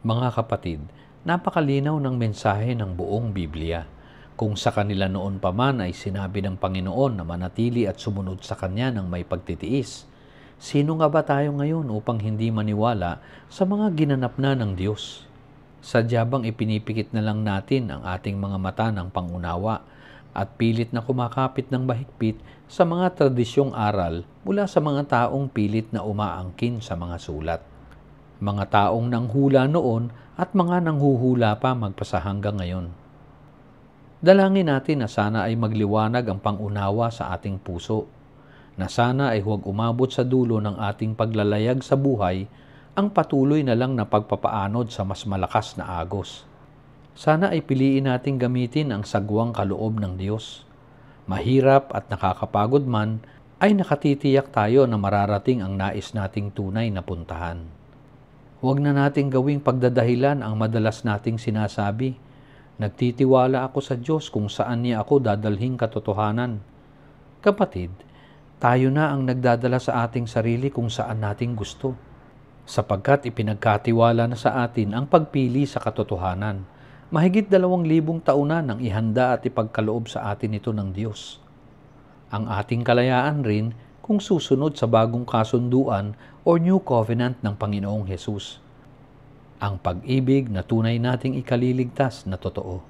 Mga kapatid, napakalinaw ng mensahe ng buong Biblia. Kung sa kanila noon pa man ay sinabi ng Panginoon na manatili at sumunod sa Kanya ng may pagtitiis, sino nga ba tayo ngayon upang hindi maniwala sa mga ginanap na ng Diyos? Sadya bang ipinipikit na lang natin ang ating mga mata ng pangunawa at pilit na kumakapit ng mahigpit sa mga tradisyong aral mula sa mga taong pilit na umaangkin sa mga sulat? Mga taong nanghula noon at mga nanghuhula pa magpasa hanggang ngayon. Dalangin natin na sana ay magliwanag ang pangunawa sa ating puso, na sana ay huwag umabot sa dulo ng ating paglalayag sa buhay ang patuloy na lang na pagpapaanod sa mas malakas na agos. Sana ay piliin nating gamitin ang sagwang kaloob ng Diyos. Mahirap at nakakapagod man, ay nakatitiyak tayo na mararating ang nais nating tunay na puntahan. Huwag na nating gawing pagdadahilan ang madalas nating sinasabi, nagtitiwala ako sa Diyos kung saan niya ako dadalhing katotohanan. Kapatid, tayo na ang nagdadala sa ating sarili kung saan nating gusto, sapagkat ipinagkatiwala na sa atin ang pagpili sa katotohanan. Mahigit 2,000 taon na nang ihanda at ipagkaloob sa atin ito ng Diyos. Ang ating kalayaan rin kung susunod sa bagong kasunduan o New Covenant ng Panginoong Hesus. Ang pag-ibig na tunay nating ikaliligtas na totoo.